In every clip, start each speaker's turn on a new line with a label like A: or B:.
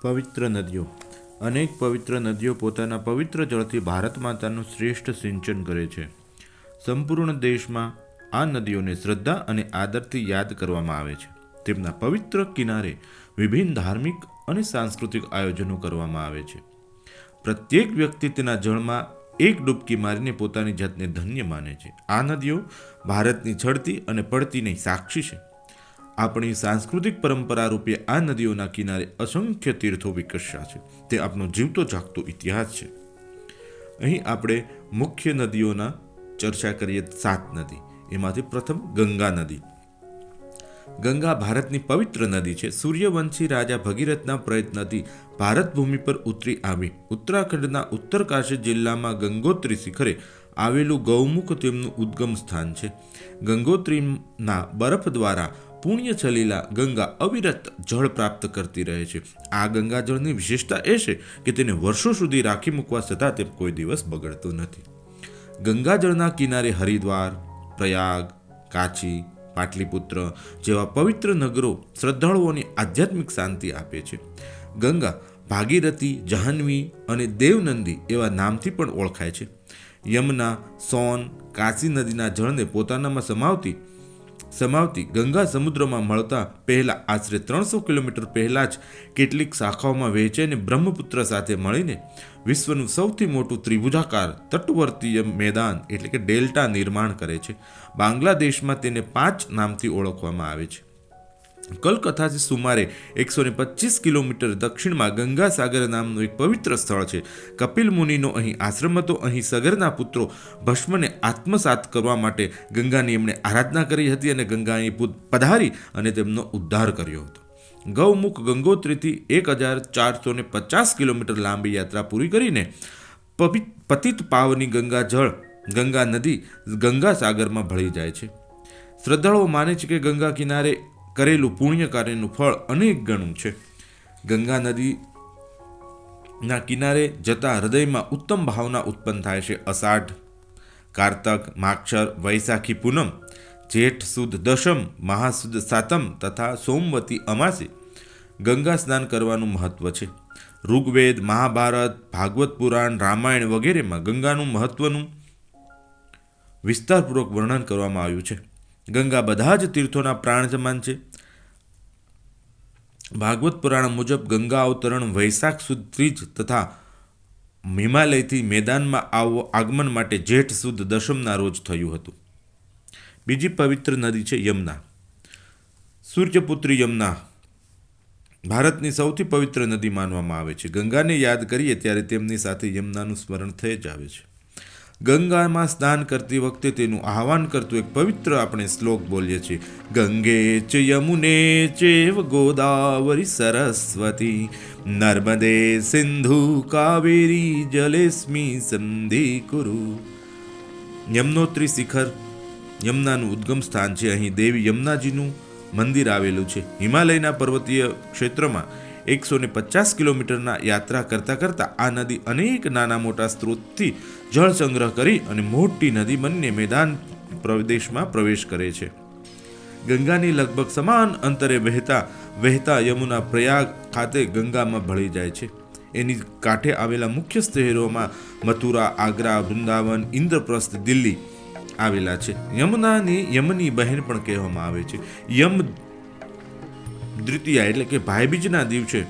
A: પવિત્ર નદીઓ. અનેક પવિત્ર નદીઓ પોતાના પવિત્ર જળથી ભારત માતાનું શ્રેષ્ઠ સિંચન કરે છે. સંપૂર્ણ દેશમાં આ નદીઓને શ્રદ્ધા અને આદરથી યાદ કરવામાં આવે છે. તેમના પવિત્ર કિનારે વિભિન્ન ધાર્મિક અને સાંસ્કૃતિક આયોજનો કરવામાં આવે છે. પ્રત્યેક વ્યક્તિ તેના જળમાં એક ડૂબકી મારીને પોતાની જાતને ધન્ય માને છે. આ નદીઓ ભારતની છડતી અને પડતીની સાક્ષી છે. આપણી સાંસ્કૃતિક પરંપરા રૂપે આ નદીઓના કિનારે અસંખ્ય તીર્થો વિકસ્યા છે. તે આપણો જીવતો જાગતો ઇતિહાસ છે. અહીં આપણે મુખ્ય નદીઓના ચર્ચા કરીએ 7 નદી. એમાંથી પ્રથમ ગંગા નદી. ગંગા ભારતની પવિત્ર નદી છે. સૂર્યવંશી રાજા ભગીરથના પ્રયત્નથી ભારત ભૂમિ પર ઉતરી આવી ઉત્તરાખંડના ઉત્તરકાશી જિલ્લામાં ગંગોત્રી શિખરે આવેલું ગૌમુખ તેમનું ઉદ્ગમ સ્થાન છે. ગંગોત્રીના બરફ દ્વારા પુણ્ય છલીલા ગંગા અવિરત જળ પ્રાપ્ત કરતી રહે છે. આ ગંગાજળની વિશેષતા એ છે કે તેને વર્ષો સુધી રાખી મૂકવા છતાં તે કોઈ દિવસ બગડતું નથી. ગંગાજળના કિનારે હરિદ્વાર, પ્રયાગ, કાશી, પાટલીપુત્ર જેવા પવિત્ર નગરો શ્રદ્ધાળુઓની આધ્યાત્મિક શાંતિ આપે છે. ગંગા ભાગીરથી, જાહ્નવી અને દેવનંદી એવા નામથી પણ ઓળખાય છે. યમુના, સોન, કાશી નદીના જળને પોતાનામાં સમાવતી ગંગા સમુદ્રમાં મળતા પહેલા આશરે 300 કિલોમીટર પહેલા જ કેટલીક શાખાઓમાં વહેંચાઈને બ્રહ્મપુત્ર સાથે મળીને વિશ્વનું સૌથી મોટું ત્રિભુજાકાર તટવર્તીય મેદાન એટલે કે ડેલ્ટા નિર્માણ કરે છે. બાંગ્લાદેશમાં તેને 5 નામથી ઓળખવામાં આવે છે. કલકત્તાથી સુમારે 125 કિલોમીટર દક્ષિણમાં ગંગાસાગર નામનું એક પવિત્ર સ્થળ છે. કપિલ મુનિનો અહીં આશ્રમ હતો. અહીં સગરના પુત્રો ભસ્મને આત્મસાત કરવા માટે ગંગાની એમણે આરાધના કરી હતી અને ગંગા અહીં પધારી અને તેમનો ઉદ્ધાર કર્યો હતો. ગૌમુખ ગંગોત્રીથી 1450 કિલોમીટર લાંબી યાત્રા પૂરી કરીને પતિત પાવની ગંગા નદી ગંગાસાગરમાં ભળી જાય છે. શ્રદ્ધાળુઓ માને છે કે ગંગા કિનારે કરેલું પુણ્ય કાર્યનું ફળ અનેક ગણું છે. ગંગા નદીના કિનારે જતા હૃદયમાં ઉત્તમ ભાવના ઉત્પન્ન થાય છે. અષાઢ, કારતક, માગશર, વૈશાખી પૂનમ, જેઠ સુદ દશમ, મહાસુદ સાતમ તથા સોમવતી અમાસે ગંગા સ્નાન કરવાનું મહત્વ છે. ઋગ્વેદ, મહાભારત, ભાગવત પુરાણ, રામાયણ વગેરેમાં ગંગાનું મહત્વનું વિસ્તારપૂર્વક વર્ણન કરવામાં આવ્યું છે. ગંગા બધા જ તીર્થોના પ્રાણ સમાન છે. ભાગવત પુરાણ મુજબ ગંગા અવતરણ વૈશાખ સુદ ત્રીજ તથા હિમાલયથી મેદાનમાં આગમન માટે જેઠ સુદ દશમના રોજ થયું હતું. બીજી પવિત્ર નદી છે યમુના. સૂર્યપુત્રી યમુના ભારતની સૌથી પવિત્ર નદી માનવામાં આવે છે. ગંગાને યાદ કરીએ ત્યારે તેમની સાથે યમુનાનું સ્મરણ થઈ જ આવે છે. ગંગામાં સ્નાન કરતી વખતે તેનું આહવાન કરતું એક પવિત્ર આપણે શ્લોક બોલીએ છીએ. ગંગે ચ યમુને ચૈવ ગોદાવરી સરસ્વતી નર્મદે સિંધુ કાવેરી જલેસ્મી સંધિ કુરુ. યમનોત્રી શિખર યમુનાનું ઉદ્ગમ સ્થાન છે. અહીં દેવી યમુનાજીનું મંદિર આવેલું છે. હિમાલયના પર્વતીય ક્ષેત્રમાં 150 કિલોમીટરના યાત્રા કરતાં આ નદી અનેક નાના મોટા સ્ત્રોતથી જળ સંગ્રહ કરી અને મોટી નદી બનીને મેદાન પ્રદેશમાં પ્રવેશ કરે છે. ગંગાની લગભગ સમાન અંતરે વહેતા યમુના પ્રયાગ ખાતે ગંગામાં ભળી જાય છે. એની કાંઠે આવેલા મુખ્ય શહેરોમાં મથુરા, આગ્રા, વૃંદાવન, ઇન્દ્રપ્રસ્થ, દિલ્હી આવેલા છે. યમની બહેન પણ કહેવામાં આવે છે. યમ દ્વિતીયા એટલે કે ભાઈબીજના દિવસે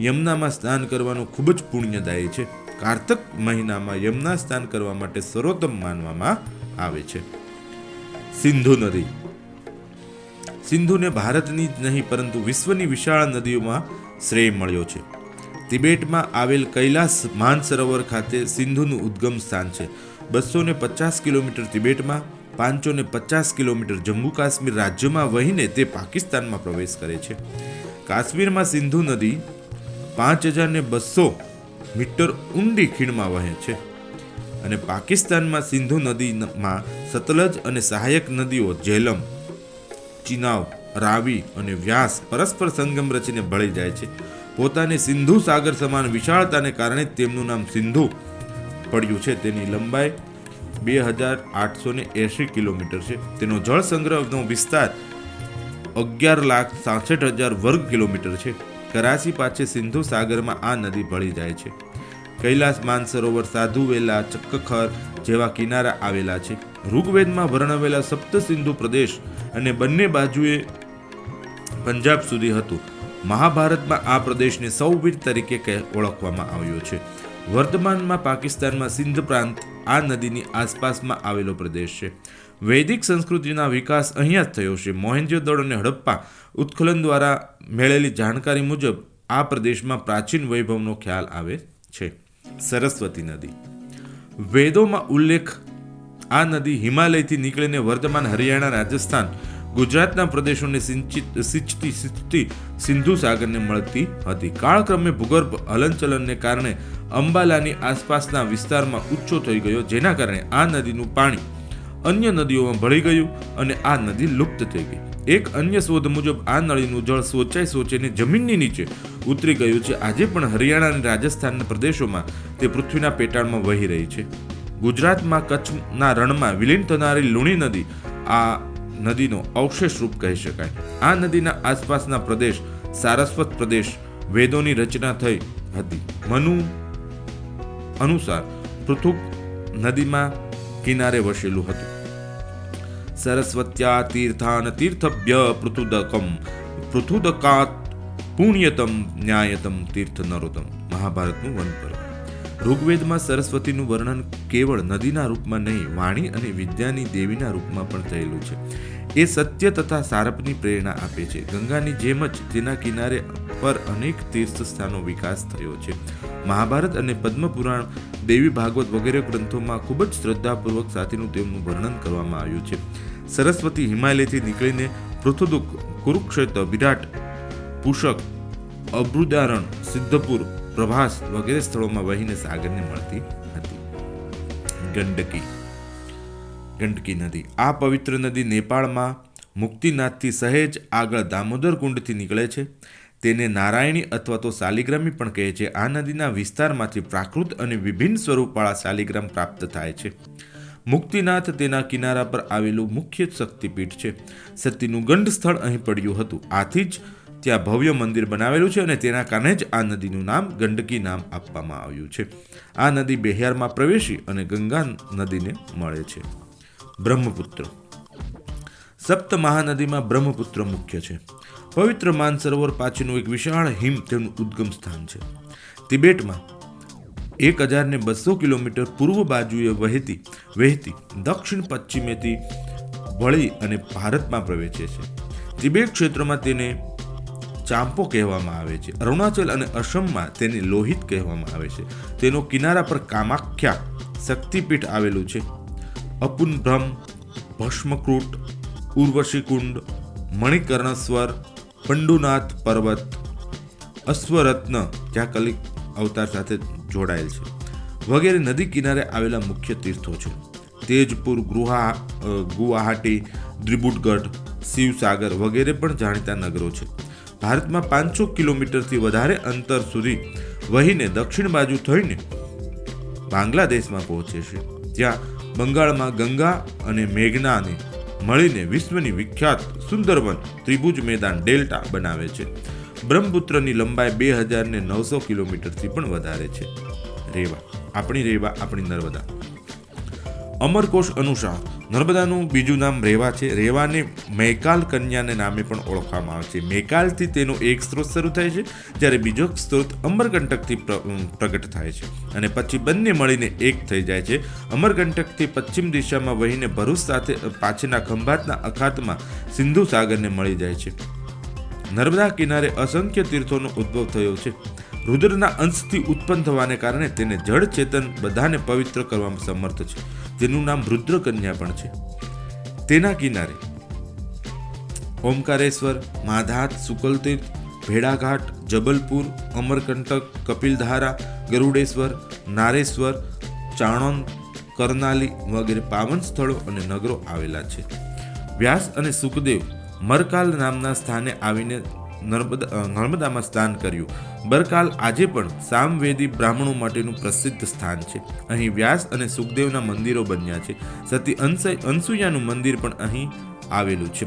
A: યમુનામાં સ્નાન કરવાનું ખૂબ જ પુણ્યદાયી છે. કારતક મહિનામાં યમુના સ્નાન કરવા માટે સર્વોત્તમ માનવામાં આવે છે. સિંધુ નદી. સિંધુને ભારતની જ નહીં પરંતુ વિશ્વની વિશાળ નદીઓમાં શ્રેય મળ્યો છે. તિબેટમાં આવેલ કૈલાસ માનસરોવર ખાતે સિંધુનું ઉદ્ગમ સ્થાન છે. 250 કિલોમીટર તિબેટમાં, 550 કિલોમીટર જમ્મુ કાશ્મીર રાજ્યમાં વહીને તે પાકિસ્તાનમાં પ્રવેશ કરે છે. કાશ્મીરમાં સિંધુ નદી 5200 મીટર ઊંડી ખીણમાં વહે છે અને પાકિસ્તાનમાં સિંધુ નદીમાં સતલજ અને સહાયક નદીઓ ઝેલમ, ચિનાબ, રાવી અને વ્યાસ પરસ્પર સંગમ રચીને ભળી જાય છે. પોતાને સિંધુ સાગર સમાન વિશાળતાને કારણે તેમનું નામ સિંધુ પડ્યું છે. તેની લંબાઈ 2880 કિલોમીટર છે. તેનો જળ સંગ્રહનો વિસ્તાર 11,66,000 વર્ગ કિલોમીટર છે. કરાચી પાસે સિંધુ સાગરમાં આ નદી ભળી જાય છે. કૈલાસ માનસરોવર, સાધુવેલા, ચક્કખર જેવા કિનારા આવેલા છે. ઋગ્વેદમાં વર્ણવેલા સપ્ત સિંધુ પ્રદેશ અને બંને બાજુએ પંજાબ સુધી હતું. મહાભારતમાં આ પ્રદેશને સૌવીર તરીકે ઓળખવામાં આવ્યો છે. વર્તમાનમાં પાકિસ્તાનમાં સિંધ પ્રાંત આ નદીની આસપાસમાં આવેલો પ્રદેશ છે. વૈદિક સંસ્કૃતિના વિકાસ અહીંયા જ થયો છે. મોહેંજો-દડો અને હડપ્પા ઉત્ખનન દ્વારા મેળવેલી જાણકારી મુજબ આ પ્રદેશમાં પ્રાચીન વૈભવનો ખ્યાલ આવે છે. સરસ્વતી નદી. વેદોમાં ઉલ્લેખ આ નદી હિમાલયથી નીકળીને વર્તમાન હરિયાણા, રાજસ્થાન, ગુજરાતના પ્રદેશોને સિંચતી સિંધુ સાગરને મળતી હતી. કાળક્રમે ભૂગર્ભ હલનચલનને કારણે અંબાલાની આસપાસના વિસ્તારમાં ઊંચો થઈ ગયો, જેના કારણે આ નદીનું પાણી અન્ય નદીઓમાં ભળી ગયું અને આ નદી લુપ્ત થઈ ગઈ. એક અન્ય શોધ મુજબ આ નળીનું જળ સોચાઈને જમીનની નીચે ઉતરી ગયું છે. આજે પણ હરિયાણા અને રાજસ્થાનના પ્રદેશોમાં તે પૃથ્વીના પેટાળમાં વહી રહી છે. ગુજરાતમાં કચ્છના રણમાં વિલીન થનારી લુણી નદી આ નદીનો અવશેષ રૂપ કહી શકાય. આ નદીના આસપાસના પ્રદેશ સારસ્વત પ્રદેશ વેદોની રચના થઈ હતી. મનુ અનુસાર પૃથુક નદીમાં કિનારે વસેલું હતું. સરસ્વત્યા તીર્થાન તીર્થભ્ય પૃથુદકાત પુણ્યતમ ન્યાયતમ તીર્થ નરોતમ. મહાભારતનું વન પર્વ. ઋગ્વેદમાં સરસ્વતીનું વર્ણન કેવળ નદીના રૂપમાં નહીં, વાણી અને વિદ્યાની દેવીના રૂપમાં પણ થયેલું છે. એ સત્ય તથા સારપની પ્રેરણા આપે છે. ગંગાની જેમ જ તેના કિનારે પર અનેક તીર્થ સ્થાનો વિકાસ થયો છે. મહાભારત અને પદ્મપુરાણ, દેવી ભાગવત વગેરે ગ્રંથોમાં ખૂબ જ શ્રદ્ધાપૂર્વક સાથેનું તેમનું વર્ણન કરવામાં આવ્યું છે. સરસ્વતી હિમાલયથી નીકળીને પૃથુદુક, કુરુક્ષેત્ર, વિરાટ, પુષક, અબ્રુદારણ, સિદ્ધપુર, પ્રભાસ વગેરે સ્થળોમાં વહીને સાગરને મળતી હતી. ગંડકી નદી. આ પવિત્ર નદી નેપાળમાં મુક્તિનાથથી સહેજ આગળ દામોદર કુંડથી નીકળે છે. તેને નારાયણી અથવા તો શાલિગ્રામી પણ કહે છે. આ નદીના વિસ્તારમાંથી પ્રાકૃત અને વિભિન્ન સ્વરૂપવાળા શાલિગ્રામ પ્રાપ્ત થાય છે. મુક્તિનાથ તેના કિનારા પર આવેલું મુખ્ય શક્તિપીઠ છે. સતીનું ગંડ સ્થળ અહીં પડ્યું હતું. આથી જ ત્યાં ભવ્ય મંદિર બનાવેલું છે અને તેના કારણે જ આ નદીનું નામ ગંડકી નામ આપવામાં આવ્યું છે. આ નદી બિહારમાં પ્રવેશી અને ગંગા નદીને મળે છે. બ્રહ્મપુત્ર. સપ્ત મહાનદીમાં બ્રહ્મપુત્ર મુખ્ય છે. પવિત્ર માનસરોવર પાસેનું એક વિશાળ હિમ તેનું ઉદ્ગમ સ્થાન છે. તિબેટમાં 1200 કિલોમીટર પૂર્વ બાજુએ વહેતી દક્ષિણ પશ્ચિમેથી વળી અને ભારતમાં પ્રવેશે છે. તિબેટ ક્ષેત્રમાં તેને ચાંપો કહેવામાં આવે છે. અરુણાચલ અને અસમમાં તેને લોહિત કહેવામાં આવે છે. તેનો કિનારા પર કામાખ્યા શક્તિપીઠ આવેલું છે. અપુનબ્રહ્મ, ભસ્મકૃટ, ઉર્વશીકુંડ, મણિકર્ણેશ્વર, પંડુનાથ પર્વત, અશ્વરત્ન જ્યાં કલિક અવતાર સાથે જોડાયેલ છે વગેરે નદી કિનારે આવેલા મુખ્ય તીર્થો છે. તેજપુર, ગુવાહાટી, દિબ્રુગઢ, શિવસાગર વગેરે પણ જાણીતા નગરો છે. ભારતમાં 500 કિલોમીટરથી વધારે અંતર સુધી વહીને દક્ષિણ બાજુ થઈને બાંગ્લાદેશમાં પહોંચે છે. જ્યાં બંગાળમાં ગંગા અને મેઘનાને મળીને વિશ્વની વિખ્યાત સુંદરવન ત્રિભુજ મેદાન ડેલ્ટા બનાવે છે. બ્રહ્મપુત્રની લંબાઈ 2900 કિલોમીટરથી પણ વધારે છે. રેવા, આપણી નર્મદા. અમરકોશ અનુસાર નર્મદાનું બીજું નામ રેવા છે. રેવાને મૈકાલ કન્યાને નામે પણ ઓળખવામાં આવે છે. મૈકાલથી તેનો એક સ્ત્રોત શરૂ થાય છે, જ્યારે બીજો સ્ત્રોત અમરકંટકથી પ્રગટ થાય છે અને પછી બંને મળીને એક થઈ જાય છે. અમરકંટકથી પશ્ચિમ દિશામાં વહીને ભરૂચ સાથે પાછળના ખંભાતના અખાતમાં સિંધુ સાગરને મળી જાય છે. નર્મદા કિનારે અસંખ્ય તીર્થોનો ઉદ્ભવ થયો છે. રુદ્રના અંશથી ઉત્પન્ન થવાને કારણે તેને જળ ચેતન બધાને પવિત્ર કરવામાં સમર્થ છે. તેનું નામ રુદ્રકન્યા પણ છે. તેના કિનારે ઓમકારેશ્વર, માધાત, શુકલતીર્થ, ભેડાઘાટ, જબલપુર, અમરકંટક, કપિલધારા, ગરુડેશ્વર, નારેશ્વર, ચાણંદ, કરનાલી વગેરે પાવન સ્થળો અને નગરો આવેલા છે. વ્યાસ અને સુખદેવ મરકાલ નામના સ્થાને આવીને નર્મદામાં સ્નાન કર્યું. બરકાલ આજે પણ સામવેદી બ્રાહ્મણો માટેનું પ્રસિદ્ધ સ્થાન છે. અહીં વ્યાસ અને સુખદેવના મંદિરો બન્યા છે. સતી અનસુયાનું મંદિર પણ અહીં આવેલું છે.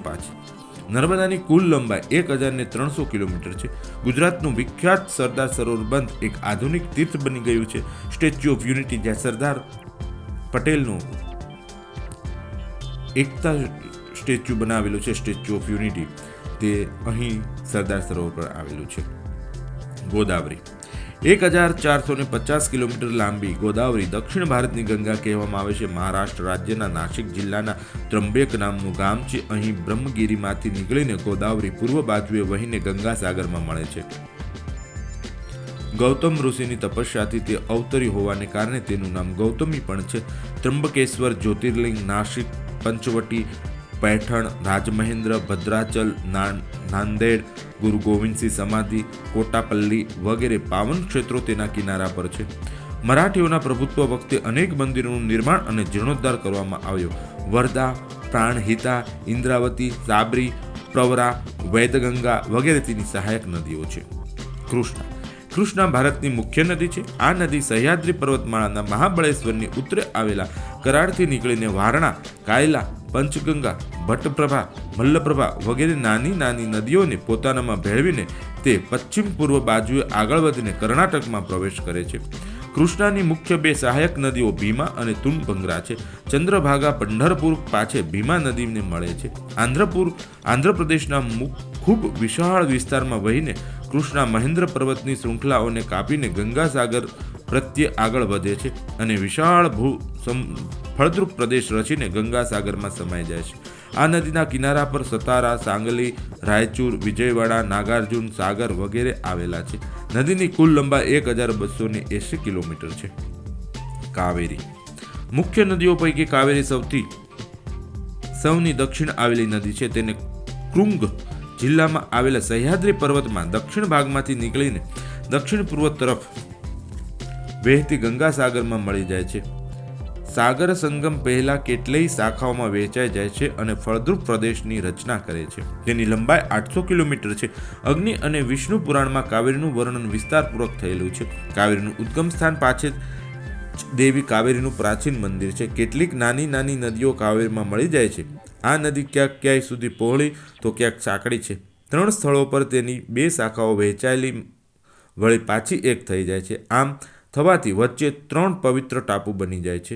A: નર્મદાની કુલ લંબાઈ 1003 કિલોમીટર છે. ગુજરાતનું વિખ્યાત સરદાર સરોવર બંધ એક આધુનિક તીર્થ બની ગયું છે. સ્ટેચ્યુ ઓફ યુનિટી, જ્યાં સરદાર પટેલનું એકતા સ્ટેચ્યુ બનાવેલું છે, સ્ટેચ્યુ ઓફ યુનિટી, તે અહીં સરદાર સરોવર પર આવેલું છે. ગોદાવરી 1450 કિલોમીટર લાંબી ગોદાવરી દક્ષિણ ભારતની ગંગા કહેવામાં આવે છે. મહારાષ્ટ્ર રાજ્યના નાસિક જિલ્લાના ત્રંબેક નામનું ગામ છે. અહીં બ્રહ્મગીરીમાંથી નીકળીને ગોદાવરી પૂર્વ બાજુએ વહીને ગંગા સાગરમાં મળે છે. ગૌતમ ઋષિની તપસ્યાથી તે અવતરી હોવાને કારણે તેનું નામ ગૌતમી પણ છે. ત્રંબકેશ્વર જ્યોતિર્લિંગ, નાસિક, પંચવટી, પૈઠણ, રાજમહેન્દ્ર, ભદ્રાચલ, નાંદેડ, ગુરુ ગોવિંદસિંહ સમાધિ, કોટાપલ્લી વગેરે પાવન ક્ષેત્રો તેના કિનારા પર છે. મરાઠીઓના પ્રભુત્વ વખતે અનેક મંદિરોનું નિર્માણ અને જીર્ણોદ્ધાર કરવામાં આવ્યો. વર્ધા, પ્રાણહિતા, ઇન્દ્રાવતી, સાબરી, પ્રવરા, વૈદગંગા વગેરે તેની સહાયક નદીઓ છે. કૃષ્ણા ભારતની મુખ્ય નદી છે. આ નદી સહ્યાદ્રી પર્વતમાળાના મહાબળેશ્વરની ઉત્તરે આવેલા કરાડથી નીકળીને વારણા, કાયલા, પંચગંગા, ભટ્ટપ્રભા, મલ્લપ્રભા વગેરે નાની નાની નદીઓને પોતાનામાં ભેળવીને તે પશ્ચિમ પૂર્વ બાજુએ આગળ વધીને કર્ણાટકમાં પ્રવેશ કરે છે. કૃષ્ણાની મુખ્ય બે સહાયક નદીઓ ભીમા અને તુંગભંગા છે. ચંદ્રભાગા પંઢરપુર પાછે ભીમા નદીને મળે છે. આંધ્રપ્રદેશના ખૂબ વિશાળ વિસ્તારમાં વહીને કૃષ્ણા મહેન્દ્ર પર્વતની શૃંખલાઓને કાપીને ગંગા સાગર પ્રત્યે આગળ વધે છે અને વિશાળ ફળદ્રુપ પ્રદેશ રચીને ગંગા સાગરમાં સમાઈ જાય છે. આ નદીના કિનારા પર સતારા, સાંગલી, રાયચુર, વિજયવાડા, નાગાર્જુન સાગર વગેરે આવેલા છે. નદીની કુલ લંબાઈ 1280 કિલોમીટર છે. કાવેરી મુખ્ય નદીઓ પૈકી કાવેરી સૌની દક્ષિણ આવેલી નદી છે. તેને કૃંગ જિલ્લામાં આવેલા સહ્યાદ્રી પર્વતમાં દક્ષિણ ભાગમાંથી નીકળીને દક્ષિણ પૂર્વ તરફ વહેતી ગંગા સાગરમાં મળી જાય છે. સાગર સંગમ પહેલા કેટલીય શાખાઓમાં વહેંચાઈ જાય છે અને ફળદ્રુપ પ્રદેશની રચના કરે છે. તેની લંબાઈ 800 કિલોમીટર છે. અગ્નિ અને વિષ્ણુ પુરાણમાં કાવેરીનું વર્ણન વિસ્તારપૂર્વક થયેલું છે. કાવેરીનું ઉદ્ગમ સ્થાન પાછે દેવી કાવેરીનું પ્રાચીન મંદિર છે. કેટલીક નાની નાની નદીઓ કાવેરીમાં મળી જાય છે. આ નદી ક્યાંય સુધી પહોળી તો ક્યાંક સાંકડી છે. 3 સ્થળો પર તેની 2 શાખાઓ વહેંચાયેલી વળી પાછી એક થઈ જાય છે. આમ થવાથી વચ્ચે 3 પવિત્ર ટાપુ બની જાય છે.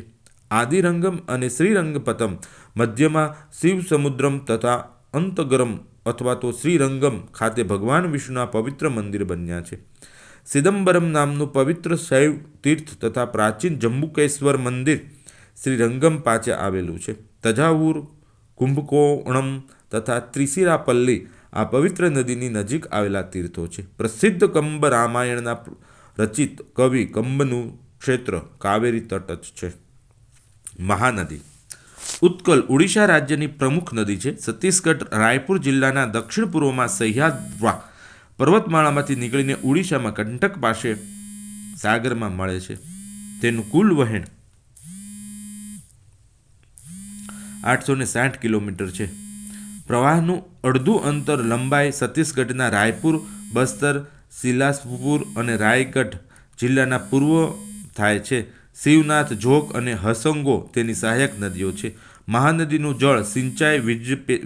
A: આદિરંગમ અને શ્રીરંગપતમ મધ્યમાં શિવ સમુદ્રમ તથા અંતગરમ અથવા તો શ્રીરંગમ ખાતે ભગવાન વિષ્ણુના પવિત્ર મંદિર બન્યા છે. સિદમ્બરમ નામનું પવિત્ર શૈવ તીર્થ તથા પ્રાચીન જંબુકેશ્વર મંદિર શ્રીરંગમ પાસે આવેલું છે. તજાવુર, કુંભકોણમ તથા ત્રિશિરાપલ્લી આ પવિત્ર નદીની નજીક આવેલા તીર્થો છે. પ્રસિદ્ધ કંબ રામાયણના રચિત કવિ કંબનું ક્ષેત્ર કાવેરી તટ જ છે. મહાનદી ઉત્કલ ઓડિશા રાજ્યની પ્રમુખ નદી છે. છત્તીસગઢ રાયપુર જિલ્લાના દક્ષિણ પૂર્વમાં સહ્યાદ્રી પર્વતમાળામાંથી નીકળીને ઓડિશામાં કંટક પાસે સાગરમાં મળે છે. તેનું કુલ વહેણ 860 કિલોમીટર છે. પ્રવાહનું અડધું અંતર લંબાઈ છત્તીસગઢના રાયપુર, બસ્તર, સિલાસપુર અને રાયગઢ જિલ્લાના પૂર્વ થાય છે. શિવનાથ, જોગ અને હસંગો તેની સહાયક નદીઓ છે. મહાનદીનું જળ સિંચાઈ,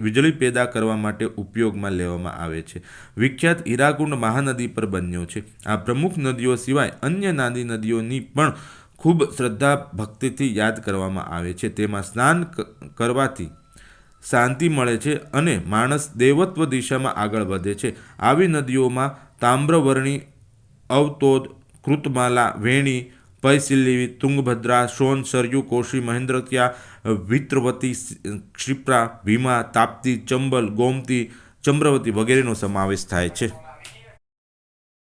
A: વીજળી પેદા કરવા માટે ઉપયોગમાં લેવામાં આવે છે. વિખ્યાત હીરાકુંડ મહાનદી પર બન્યો છે. આ પ્રમુખ નદીઓ સિવાય અન્ય નાની નદીઓની પણ ખૂબ શ્રદ્ધા ભક્તિથી યાદ કરવામાં આવે છે. તેમાં સ્નાન કરવાથી શાંતિ મળે છે અને માણસ દેવત્વ દિશામાં આગળ વધે છે. આવી નદીઓમાં તામ્રવર્ણી, અવતોદ, કૃતમાલા, વેણી, પયસિલ્લી, તુંગભદ્રા, સોન, સરયુ, કોશી, મહેન્દ્રત્યા, વિત્રવતી, ક્ષિપ્રા, ભીમા, તાપ્તી, ચંબલ, ગોમતી, ચમ્રવતી વગેરેનો સમાવેશ થાય છે.